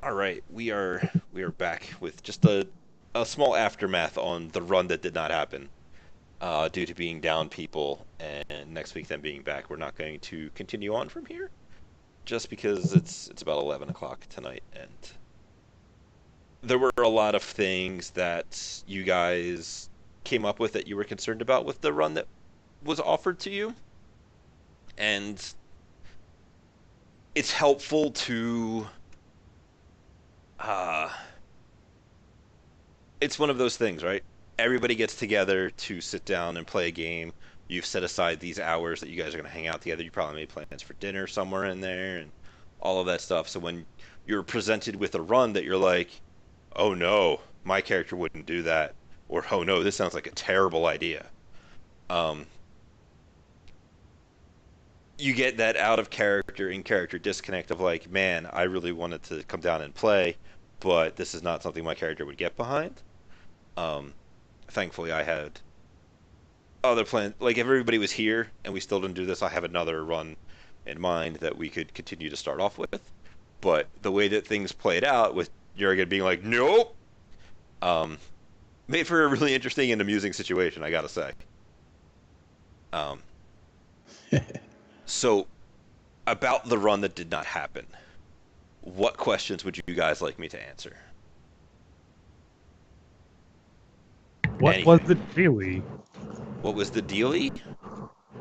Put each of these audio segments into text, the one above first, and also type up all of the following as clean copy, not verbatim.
All right, we are back with just a small aftermath on the run that did not happen due to being down people, and next week then being back. We're not going to continue on from here just because it's about 11 o'clock tonight, and there were a lot of things that you guys came up with that you were concerned about with the run that was offered to you, and it's helpful to uh, it's one of those things, right? Everybody gets together to sit down and play a game. You've set aside these hours that you guys are going to hang out together. You probably made plans for dinner somewhere in there and all of that stuff. So when you're presented with a run that you're like, oh no, my character wouldn't do that, or oh no, this sounds like a terrible idea. Um, you get that out of character in character disconnect of like, man, I really wanted to come down and play, but this is not something my character would get behind. Um, Thankfully, I had other plans. Like if everybody was here and we still didn't do this, I have another run in mind that we could continue to start off with. But the way that things played out with Jurgen being like, nope, um, made for a really interesting and amusing situation, I gotta say. Um, so about the run that did not happen, what questions would you guys like me to answer? What was Anything. it really? What was the dealie?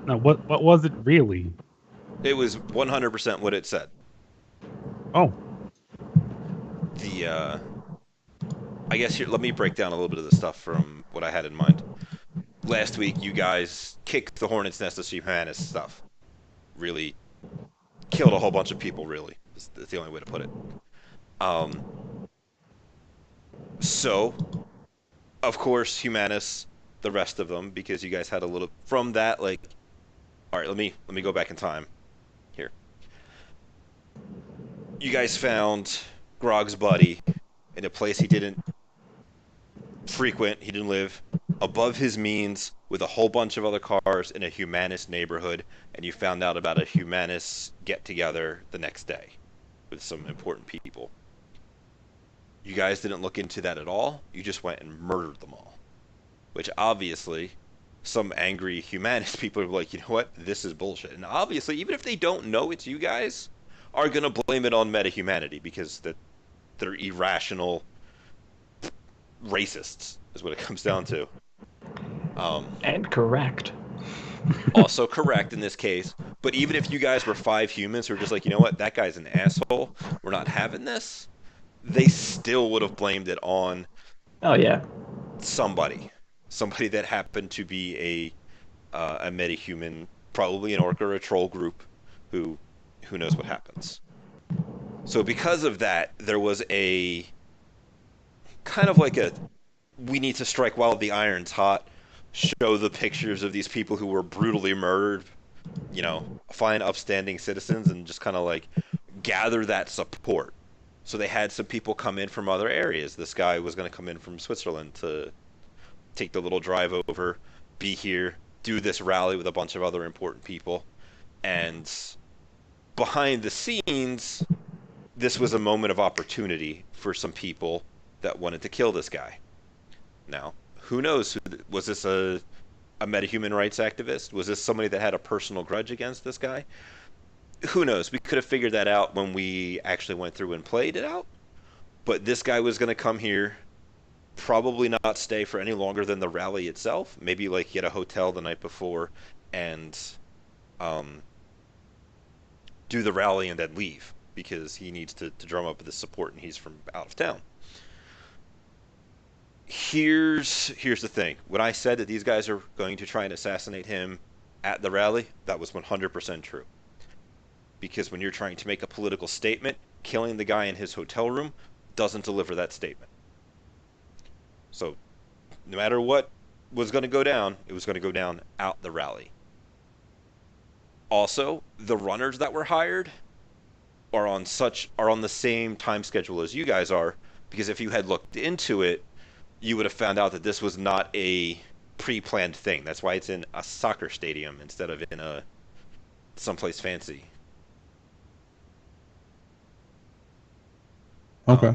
No, what was it really? It was 100% what it said. Oh, The I guess here, let me break down a little bit of the stuff from what I had in mind. Last week, you guys kicked the hornet's nest of Humanist stuff. Really killed a whole bunch of people. Really, that's the only way to put it. Um, so of course, Humanus, the rest of them, because you guys had a little from that. Like, all right, let me go back in time here. You guys found Grog's buddy in a place he didn't frequent, he didn't live, above his means with a whole bunch of other cars in a humanist neighborhood, and you found out about a humanist get together the next day with some important people. You guys didn't look into that at all. You just went and murdered them all. Which obviously, some angry humanist people are like, you know what? This is bullshit. And obviously, even if they don't know it's you guys, are gonna blame it on meta humanity because they're irrational racists is what it comes down to. Um, And correct. Also correct in this case. But even if you guys were five humans who are just like, you know what, that guy's an asshole, we're not having this, they still would have blamed it on Oh yeah. somebody, somebody that happened to be a metahuman, probably an orc or a troll group, who who knows what happens. So because of that, there was a kind of like a we need to strike while the iron's hot, show the pictures of these people who were brutally murdered, fine, upstanding citizens, and just kind of like gather that support. So they had some people come in from other areas. This guy was going to come in from Switzerland to take the little drive over, be here, do this rally with a bunch of other important people. And behind the scenes, this was a moment of opportunity for some people that wanted to kill this guy. Now, who knows? Was this a meta-human rights activist? Was this somebody that had a personal grudge against this guy? Who knows? We could have figured that out when we actually went through and played it out. But this guy was going to come here, probably not stay for any longer than the rally itself. Maybe like get a hotel the night before and um, do the rally and then leave because he needs to drum up the support and he's from out of town. Here's the thing. When I said that these guys are going to try and assassinate him at the rally, that was 100% true. Because when you're trying to make a political statement, killing the guy in his hotel room doesn't deliver that statement. So, no matter what was going to go down, it was going to go down out the rally. Also, the runners that were hired are on the same time schedule as you guys are because if you had looked into it, you would have found out that this was not a pre-planned thing. That's why it's in a soccer stadium instead of in a someplace fancy. Okay.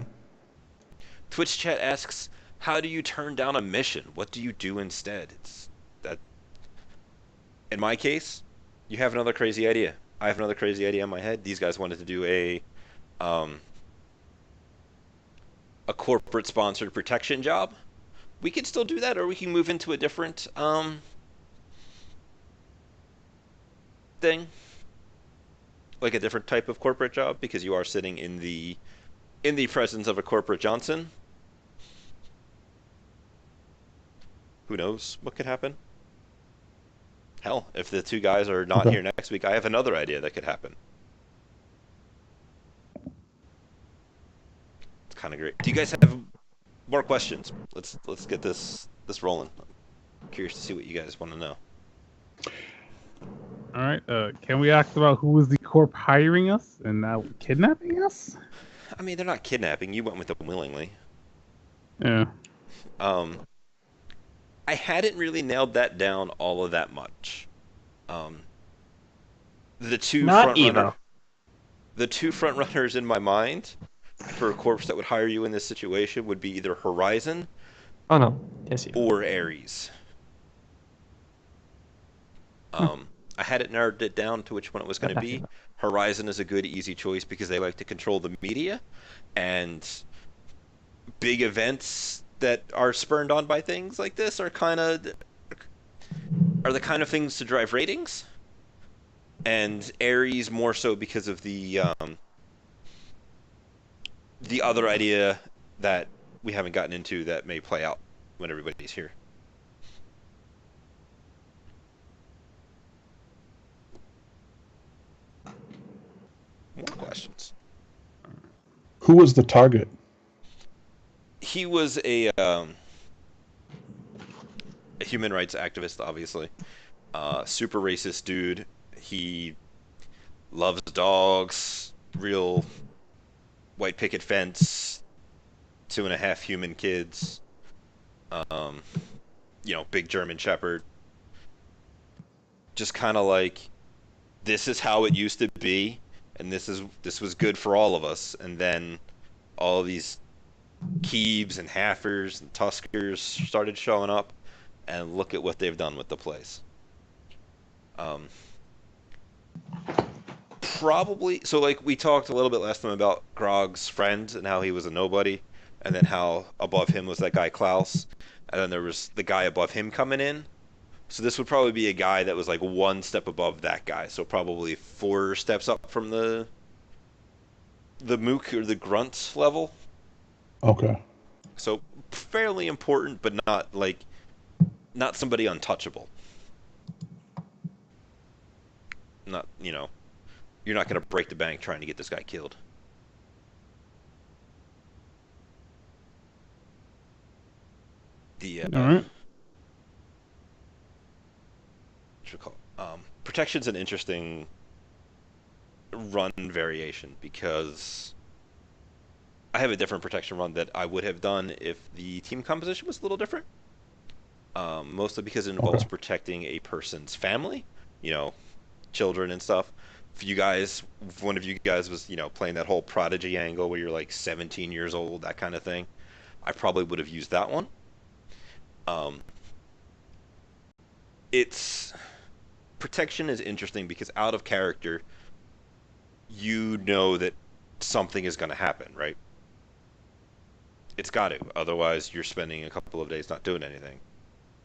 Twitch chat asks, how do you turn down a mission? What do you do instead? It's that in my case, you have another crazy idea. I have another crazy idea in my head. These guys wanted to do um a corporate sponsored protection job. We can still do that, or we can move into a different thing, like a different type of corporate job, because you are sitting in the presence of a corporate Johnson. Who knows what could happen? Hell, if the two guys are not Okay. here next week, I have another idea that could happen. It's kind of great. Do you guys have more questions? Let's get this rolling. I'm curious to see what you guys want to know. All right. Can we ask about who is the corp hiring us and now kidnapping us? I mean, they're not kidnapping. You went with them willingly. Yeah. Um, I hadn't really nailed that down all of that much. Um, the two Not front runner, either. the two front runners in my mind for a corpse that would hire you in this situation would be either Horizon Oh no. Yes, you. or Ares. Um, I had it narrowed it down to which one it was going to be. Horizon is a good, easy choice because they like to control the media, and big events that are spurned on by things like this are the kind of things to drive ratings. And Ares more so because of the other idea that we haven't gotten into that may play out when everybody's here. More questions. Who was the target? He was a human rights activist, obviously. Super racist dude. He loves dogs. Real white picket fence. 2.5 human kids. Um, big German Shepherd. Just kind of like, this is how it used to be, and this was good for all of us. And then all of these Keebs and Haffers and Tuskers started showing up, and look at what they've done with the place. Um, Probably. So, like, we talked a little bit last time about Grog's friend and how he was a nobody, and then how above him was that guy Klaus, and then there was the guy above him coming in. So this would probably be a guy that was like one step above that guy. So probably 4 steps up from the mook or the grunt level. Okay. So fairly important, but not somebody untouchable. Not, you're not going to break the bank trying to get this guy killed. The All right. what you call protection's an interesting run variation because I have a different protection run that I would have done if the team composition was a little different. Mostly because it involves Okay. protecting a person's family, you know, children and stuff. If one of you guys was, playing that whole prodigy angle where you're like 17 years old, that kind of thing, I probably would have used that one. Um, it's protection is interesting because out of character, you know that something is going to happen, right? It's got to. Otherwise, you're spending a couple of days not doing anything,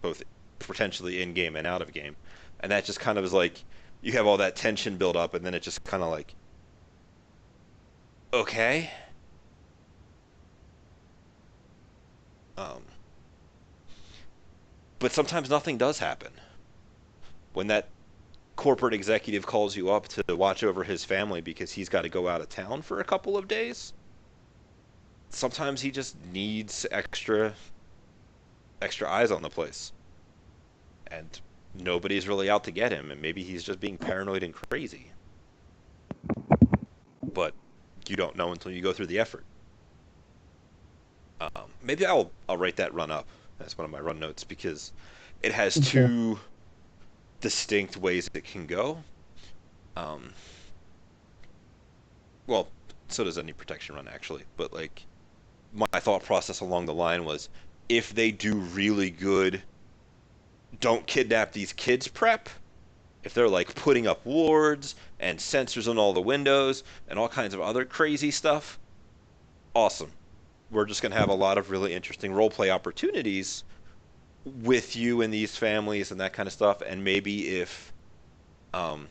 both potentially in game and out of game. And that just kind of is like you have all that tension build up, and then it just kind of like, okay. Um, but sometimes nothing does happen. When that corporate executive calls you up to watch over his family because he's got to go out of town for a couple of days, sometimes he just needs extra eyes on the place. And nobody's really out to get him, and maybe he's just being paranoid and crazy. But you don't know until you go through the effort. Maybe I'll write that run up as one of my run notes because it has Okay. two distinct ways it can go. Um, well, so does any protection run actually. But like my thought process along the line was, if they do really good, don't kidnap these kids prep. If they're like putting up wards and sensors on all the windows and all kinds of other crazy stuff, awesome. We're just going to have a lot of really interesting roleplay opportunities with you and these families and that kind of stuff. And maybe if um,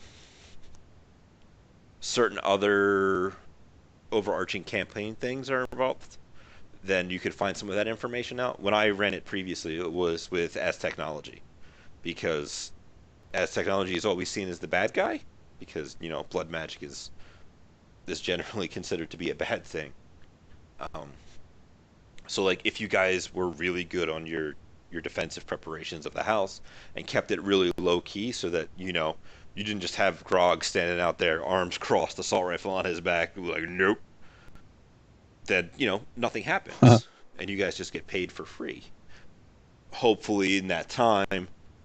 certain other overarching campaign things are involved, then you could find some of that information out. When I ran it previously, it was with As Technology, because As Technology is always seen as the bad guy, because blood magic is generally considered to be a bad thing. Um, so like if you guys were really good on your defensive preparations of the house and kept it really low key, so that you didn't just have Grog standing out there, arms crossed, assault rifle on his back, like nope, then nothing happens, and you guys just get paid for free. Hopefully in that time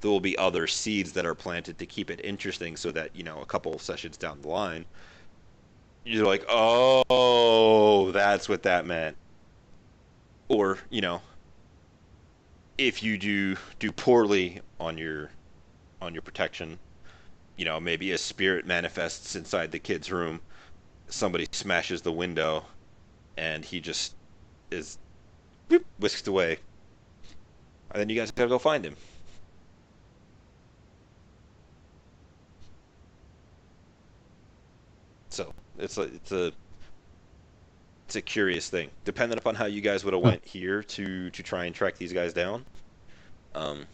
there will be other seeds that are planted to keep it interesting, so that a couple of sessions down the line you're like, oh, that's what that meant. Or if you do poorly on your protection, maybe a spirit manifests inside the kid's room, somebody smashes the window, and he just is whisked away, and then you guys gotta go find him. So it's a curious thing, depending upon how you guys would have went here to try and track these guys down. Um,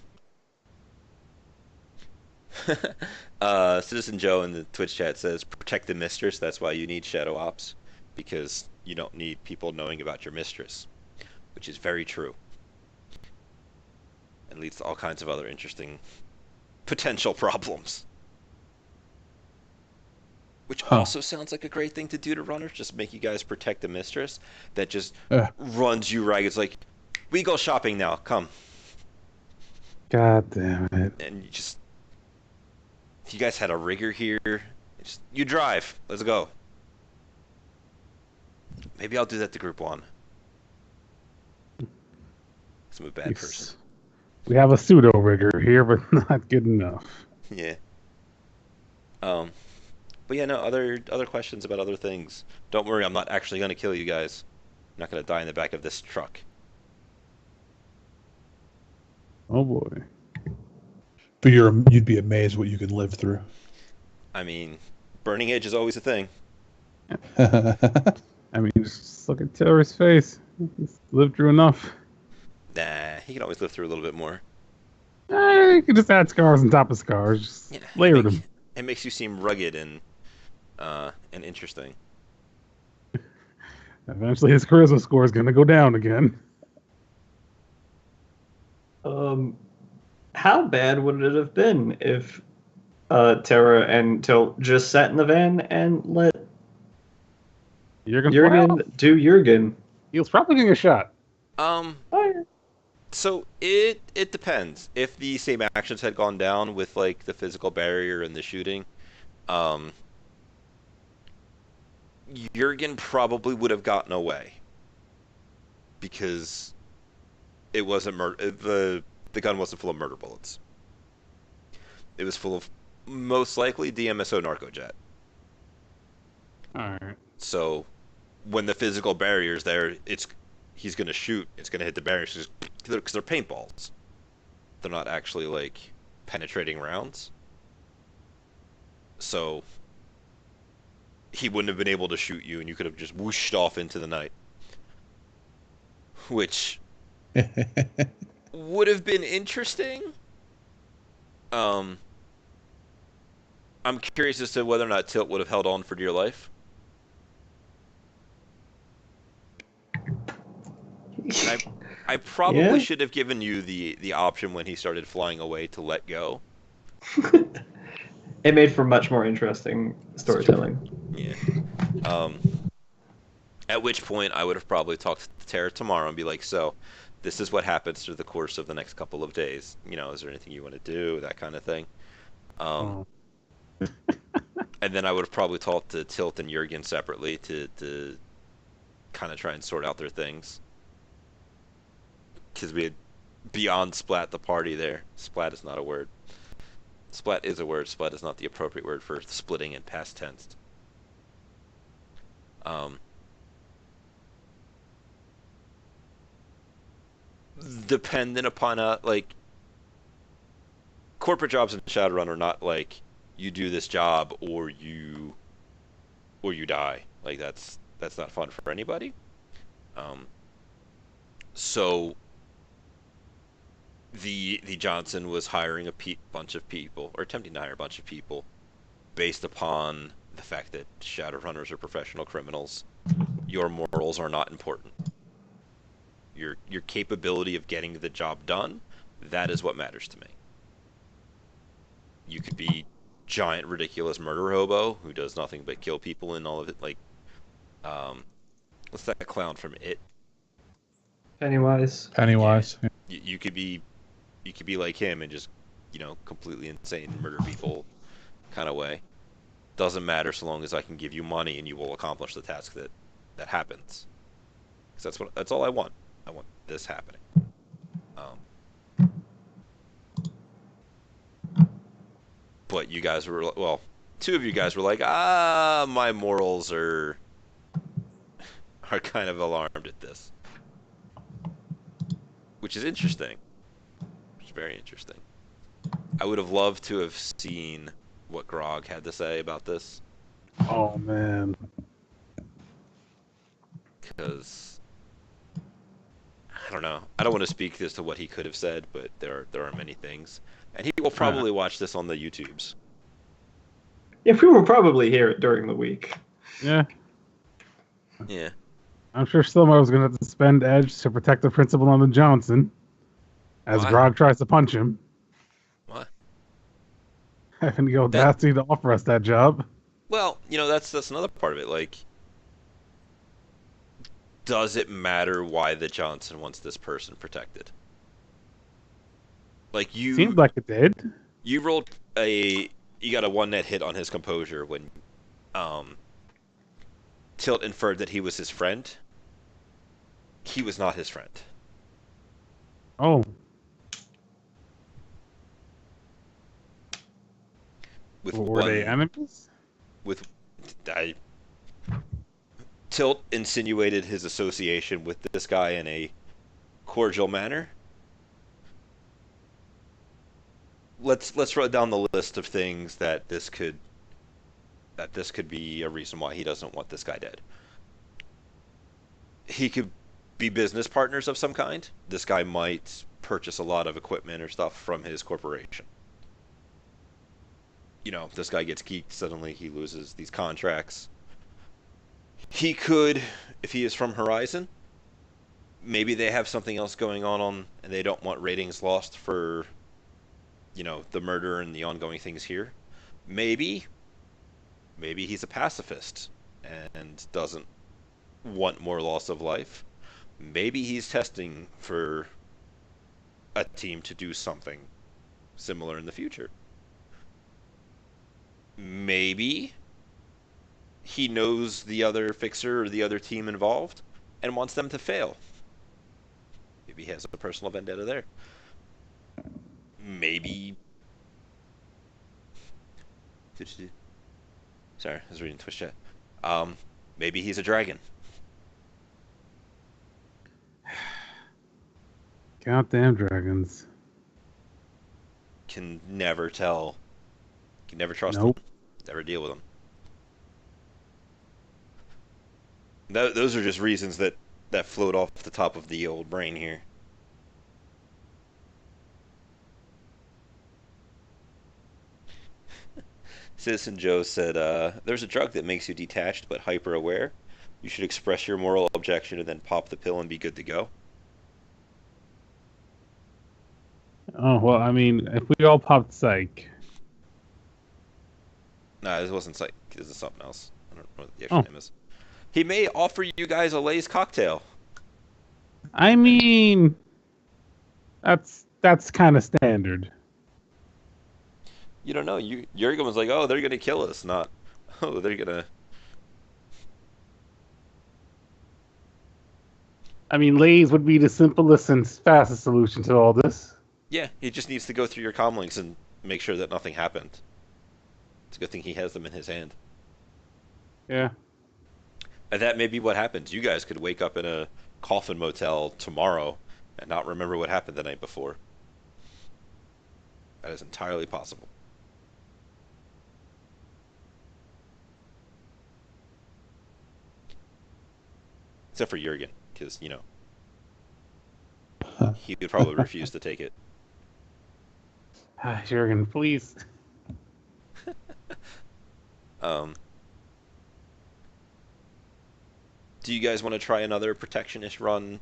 Citizen Joe in the Twitch chat says, protect the mistress. That's why you need shadow ops, because you don't need people knowing about your mistress, which is very true. It leads to all kinds of other interesting potential problems. Which also sounds like a great thing to do to runners, just make you guys protect the mistress that just runs you ragged. It's like, we go shopping now, come. God damn it. And you just, if you guys had a rigger here, you drive, let's go. Maybe I'll do that to Group 1. I'm a bad person. We have a pseudo rigger here, but not good enough. Yeah. But yeah, no, other questions about other things. Don't worry, I'm not actually going to kill you guys. I'm not going to die in the back of this truck. Oh boy. But you'd be amazed what you can live through. I mean, burning edge is always a thing. I mean, just look at Taylor's face. He's lived through enough. Nah, he can always live through a little bit more. You can just add scars on top of scars. Just layer them. It makes you seem rugged and interesting. Eventually his charisma score is going to go down again. How bad would it have been if Terra and Tilt just sat in the van and let Jurgen do Jurgen? He was probably getting a shot. So it depends. If the same actions had gone down with like the physical barrier and the shooting, Jurgen probably would have gotten away, because it wasn't the gun wasn't full of murder bullets. It was full of most likely DMSO narcojet. Alright. So when the physical barrier's there, he's gonna shoot. It's gonna hit the barriers because they're paintballs. They're not actually like penetrating rounds. So he wouldn't have been able to shoot you, and you could have just whooshed off into the night, which would have been interesting. I'm curious as to whether or not Tilt would have held on for dear life. I probably should have given you the option when he started flying away to let go. It made for much more interesting storytelling. Yeah. At which point I would have probably talked to Tara tomorrow and be like, so this is what happens through the course of the next couple of days. Is there anything you want to do? That kind of thing. And then I would have probably talked to Tilt and Jurgen separately to kind of try and sort out their things. Because we had beyond splat the party there. Splat is not a word. Splat is a word. Splat is not the appropriate word for splitting in past tense. Um, Dependent upon like corporate jobs in Shadowrun are not like you do this job or you die. Like that's not fun for anybody. Um, so the Johnson was hiring a bunch of people, or attempting to hire a bunch of people, based upon the fact that Shadowrunners are professional criminals. Your morals are not important. Your capability of getting the job done, that is what matters to me. You could be giant, ridiculous murder hobo who does nothing but kill people and all of it. Like, what's that clown from It? Pennywise. Pennywise. Yeah. You could be like him and just, completely insane, murder people kind of way. Doesn't matter so long as I can give you money and you will accomplish the task that happens. Because that's all I want. I want this happening. But you guys were, well, two of you guys were like, my morals are kind of alarmed at this, which is interesting. Which is very interesting. I would have loved to have seen what Grog had to say about this. Oh man. Because I don't know. I don't want to speak as to what he could have said, but there are many things, and he will probably watch this on the YouTubes. If we will probably hear it during the week. Yeah. Yeah. I'm sure Silmar was going to have to spend edge to protect the principal on the Johnson, as Why? Grog tries to punch him. What? Having the audacity to offer us that job. Well, that's another part of it. Like, does it matter why the Johnson wants this person protected? Like Seemed like it did. You got a one net hit on his composure when Tilt inferred that he was his friend. He was not his friend. Oh. Were they enemies? Tilt insinuated his association with this guy in a cordial manner. Let's run down the list of things that this could be a reason why he doesn't want this guy dead. He could be business partners of some kind. This guy might purchase a lot of equipment or stuff from his corporation. This guy gets geeked, suddenly he loses these contracts. He could, if he is from Horizon, maybe they have something else going on and they don't want ratings lost for, the murder and the ongoing things here. Maybe he's a pacifist and doesn't want more loss of life. Maybe he's testing for a team to do something similar in the future. Maybe he knows the other fixer or the other team involved and wants them to fail. Maybe he has a personal vendetta there. Maybe... Sorry, I was reading Twitch chat. Maybe he's a dragon. Goddamn dragons. Can never tell. Can never trust Nope. them. Never deal with them. Those are just reasons that float off the top of the old brain here. Citizen Joe said, there's a drug that makes you detached but hyper aware. You should express your moral objection and then pop the pill and be good to go. Oh, well, I mean, if we all popped psych. Nah, this wasn't psych. This is something else. I don't know what the actual name is. He may offer you guys a Lay's cocktail. I mean, that's kind of standard. You don't know. Jurgen was like, oh, they're going to kill us. Not, Oh, they're gonna. I mean, Lays would be the simplest and fastest solution to all this. Yeah, he just needs to go through your comm links and make sure that nothing happened. It's a good thing he has them in his hand. Yeah. And that may be what happens. You guys could wake up in a coffin motel tomorrow and not remember what happened the night before. That is entirely possible. Except for Jurgen, because, he would probably refuse to take it. Jurgen, please. Do you guys want to try another protectionist run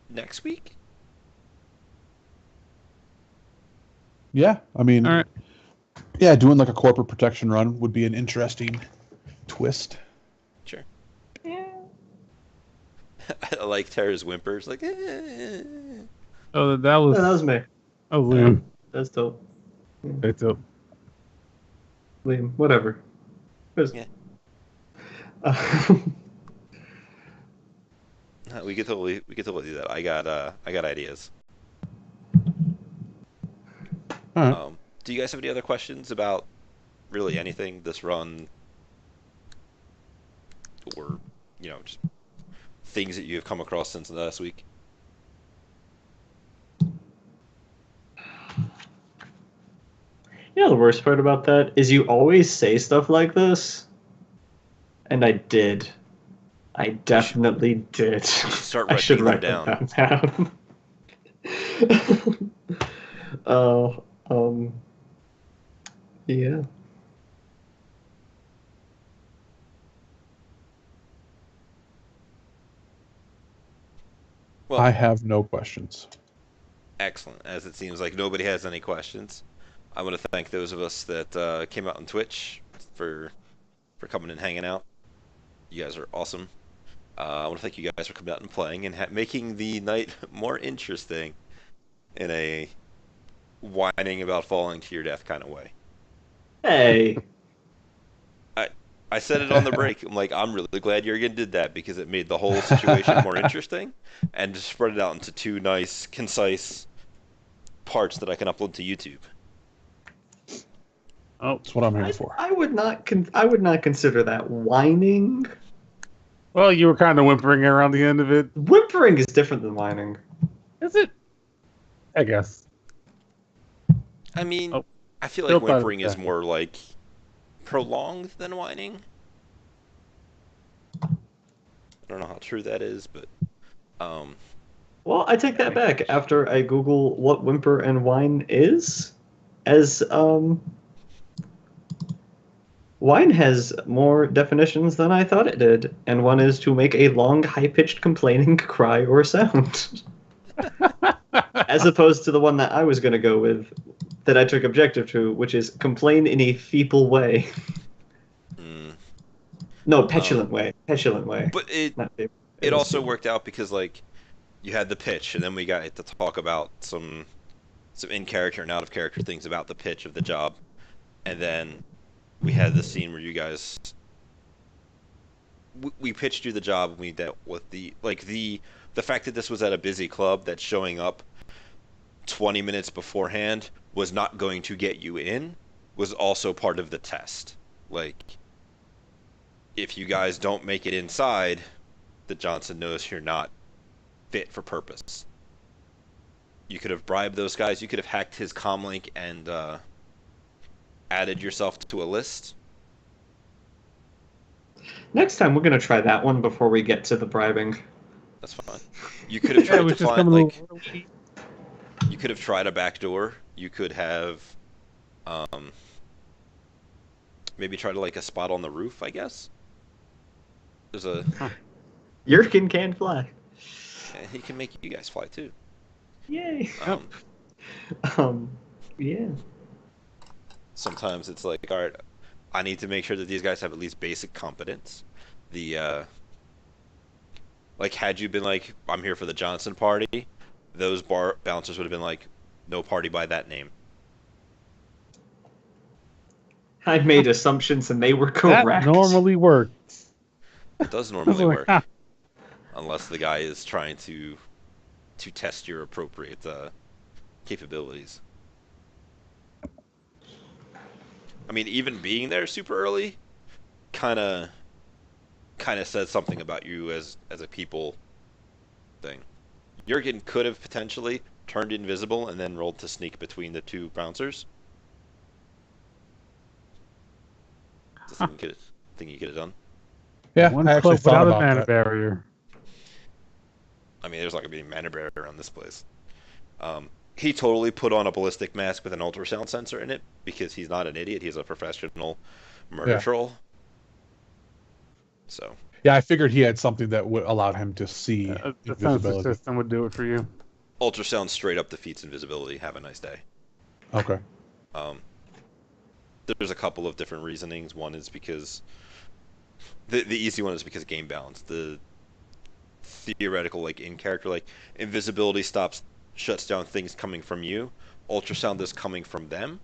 next week? Yeah, I mean, All right. yeah, doing like a corporate protection run would be an interesting twist. Sure. Yeah. I like Tara's whimpers, like. Oh, that was. No, that was me. Oh, Liam. That's dope. That's dope. Liam, whatever. Yeah. Uh, We could totally do that. I got ideas. All right. Do you guys have any other questions about really anything this run, or just things that you have come across since last week? the worst part about that is you always say stuff like this, and I did. I definitely did. Start I should writing write them that down. Oh, yeah. Well, I have no questions. excellent. As it seems like nobody has any questions, I want to thank those of us that came out on Twitch for coming and hanging out. You guys are awesome. I want to thank you guys for coming out and playing and making the night more interesting in a whining about falling to your death kind of way. Hey. I said it on the break. I'm like, I'm really glad Jurgen did that because it made the whole situation more interesting and just spread it out into two nice, concise parts that I can upload to YouTube. Oh, That's what I'm here for. I would not. I would not consider that whining. well, you were kind of whimpering around the end of it. Whimpering is different than whining. Is it? I guess. I mean, Oh, I feel still like thought it whimpering was is more like prolonged than whining. I don't know how true that is, but Well, I take that back. After I Google what whimper and whine is, as whine has more definitions than I thought it did, and one is to make a long, high-pitched complaining cry or sound. As opposed to the one that I was going to go with, that I took objective to, which is complain in a feeble way. No, petulant way. Petulant way. but Not feeble. it was also feeble. worked out because like you had the pitch, and then we got to talk about some in character and out of character things about the pitch of the job, and then we had the scene where you guys we pitched you the job, and we dealt with the fact that this was at a busy club that showing up 20 minutes beforehand was not going to get you in was also part of the test. Like, if you guys don't make it inside, that Johnson knows you're not fit for purpose. You could have bribed those guys. You could have hacked his comlink and added yourself to a list. Next time, we're going to try that one before we get to the bribing. That's fine. You could have Yeah, it tried was to just find coming like over. you could have tried a back door. You could have maybe tried like a spot on the roof, I guess. There's a Yurkin can fly. he can make you guys fly too. Yay. Yeah. Sometimes it's like, all right, I need to make sure that these guys have at least basic competence. The like, had you been like, I'm here for the Johnson party, those bar bouncers would have been like, no party by that name. I made assumptions and they were That correct. normally works. It does I was normally like, work, "Ah, unless the guy is trying to test your appropriate capabilities. I mean, even being there super early, kind of says something about you as a people thing. Jurgen could have potentially turned invisible and then rolled to sneak between the two bouncers. Is this thing you could have done? Yeah, one I actually club thought without a about mana that. barrier." I mean, there's not gonna be any mana barrier around this place. He totally put on a ballistic mask with an ultrasound sensor in it because he's not an idiot. He's a professional murder Yeah. troll. So Yeah, I figured he had something that would allow him to see The sensor invisibility. system would do it for you. ultrasound straight up defeats invisibility. Have a nice day. Okay. Um, there's a couple of different reasonings. One is because the easy one is because game balance. The theoretical, like in character, like invisibility shuts down things coming from you. Ultrasound is coming from them,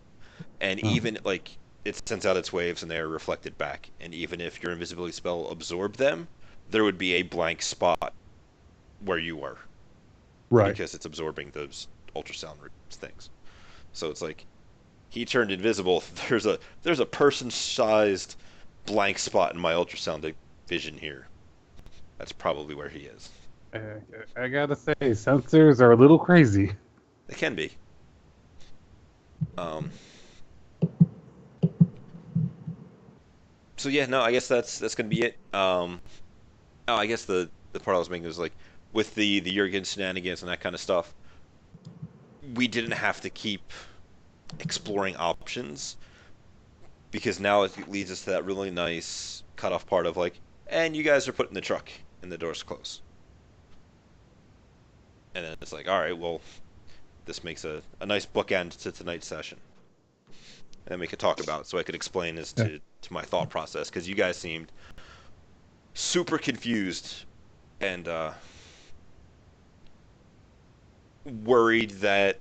and Oh. even like it sends out its waves and they are reflected back. And even if your invisibility spell absorbed them, there would be a blank spot where you were, Right. because it's absorbing those ultrasound things. So it's like he turned invisible. There's a person-sized blank spot in my ultrasound vision here. That's probably where he is. I gotta say, sensors are a little crazy. It can be. So yeah, no, I guess that's gonna be it. Oh, I guess the part I was making was like with the Jurgen shenanigans and that kind of stuff. We didn't have to keep exploring options because now it leads us to that really nice cutoff part of like, and you guys are put in the truck and the doors close. And then it's like, all right, well, this makes a nice bookend to tonight's session. And then we could talk about it so I could explain as to my thought process because you guys seemed super confused and worried that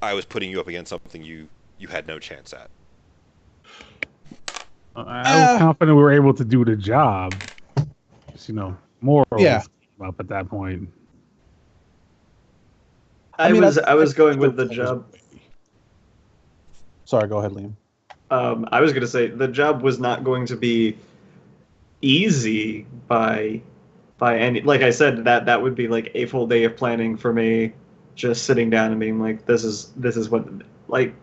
I was putting you up against something you had no chance at. I was confident we were able to do the job. Just, morals Yeah. came up at that point. I was going with the job. Sorry, go ahead, Liam. I was going to say the job was not going to be easy by any. Like I said, that would be like a full day of planning for me, just sitting down and being like, this is what, like,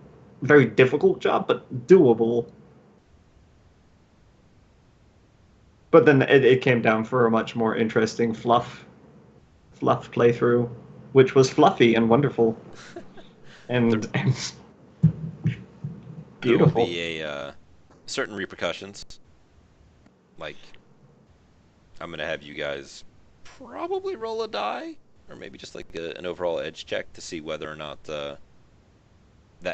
very difficult job, but doable. But then it came down for a much more interesting fluff playthrough, which was fluffy and wonderful, and beautiful. There will be a certain repercussions. Like, I'm gonna have you guys probably roll a die, or maybe just like an overall edge check to see whether or not that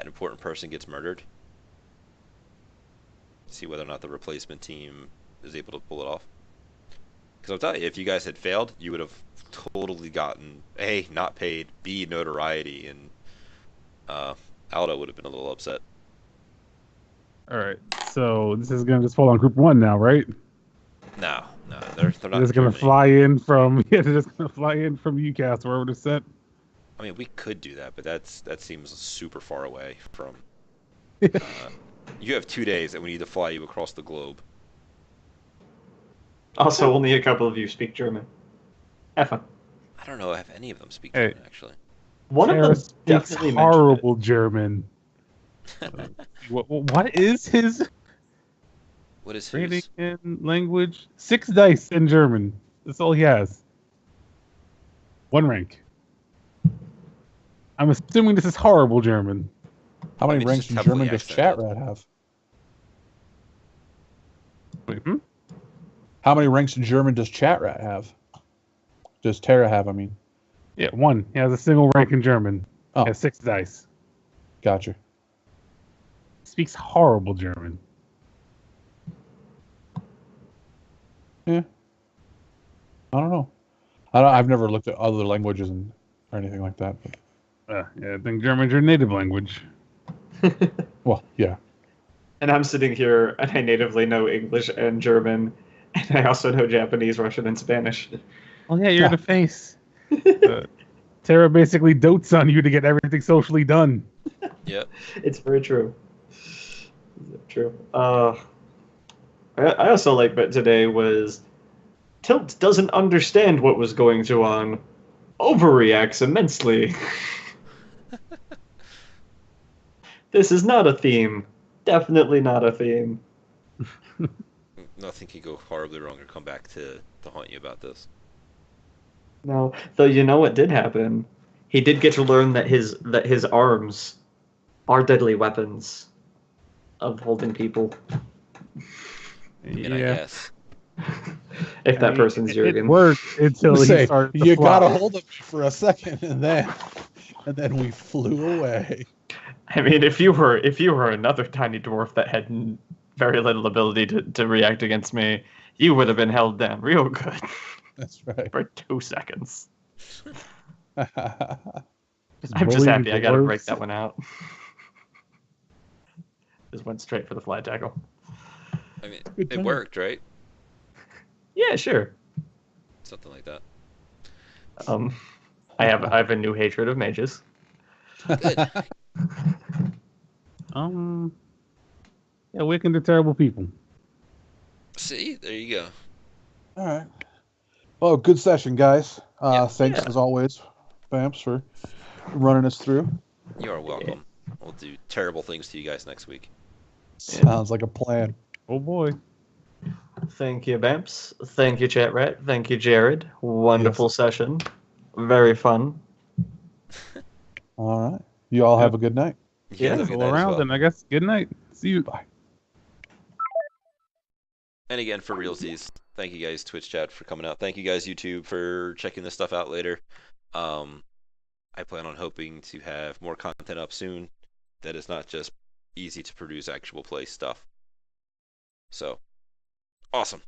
important person gets murdered. See whether or not the replacement team is able to pull it off. Because I'll tell you, if you guys had failed, you would have totally gotten A, not paid, B, notoriety, and Aldo would have been a little upset. All right, so this is gonna just fall on Group 1 now, right? No, they're not. They're just gonna fly in from they're just gonna fly in from UCAS wherever they're set. I mean, we could do that, but that seems super far away from. You have 2 days, and we need to fly you across the globe. Also, only a couple of you speak German. Effa. I don't know if any of them speak Hey. German, actually. One of them Speaks definitely mentioned horrible German. What is his What is rating his? in language? 6 dice in German. That's all he has. 1 rank. I'm assuming this is horrible German. How many mean, ranks just in heavily German does accented. Chat Rat have? Wait, How many ranks in German does Chat Rat have? Does Terra have, I mean? Yeah, 1. He has a single rank in German. Oh. He has 6 dice. Gotcha. Speaks horrible German. Yeah. I don't know. I've never looked at other languages or anything like that. But... Yeah, I think German's your native language. Well, yeah. And I'm sitting here, and I natively know English and German, and I also know Japanese, Russian, and Spanish. Oh yeah, you're the face. Tara basically dotes on you to get everything socially done. Yep. It's very true. True. I also like that today was Tilt doesn't understand what was going to on. Overreacts immensely. This is not a theme. Definitely not a theme. Nothing could go horribly wrong or come back to haunt you about this. No, though you know what did happen? He did get to learn that his arms are deadly weapons of holding people. I mean, I guess. If that person's It Jurgen. worked until he Say, started to you fly. got a hold of me for a second, and then we flew away. I mean, if you were another tiny dwarf that had very little ability to react against me, you would have been held down real good. That's right. For 2 seconds. Just I'm just bullying happy I got to break dwarves. that one out. Just went straight for the fly tackle. I mean, Good it time. worked, right? Yeah, sure. Something like that. I have a new hatred of mages. Good. Yeah, Wiccan are terrible people. See, there you go. All right. Well, good session, guys. Yeah. Thanks as always, Bamce, for running us through. You are welcome. We'll do terrible things to you guys next week. Sounds like a plan. Oh boy. Thank you, Bamps. Thank you, Chat Rat. Thank you, Jared. Wonderful session. Very fun. All right. You all have a good night. You guys have a good Go night as around, well. and I guess good night. See you. Bye. And again, for realsies, thank you guys, Twitch chat, for coming out. Thank you guys, YouTube, for checking this stuff out later. I plan on hoping to have more content up soon that is not just easy to produce actual play stuff. So, awesome.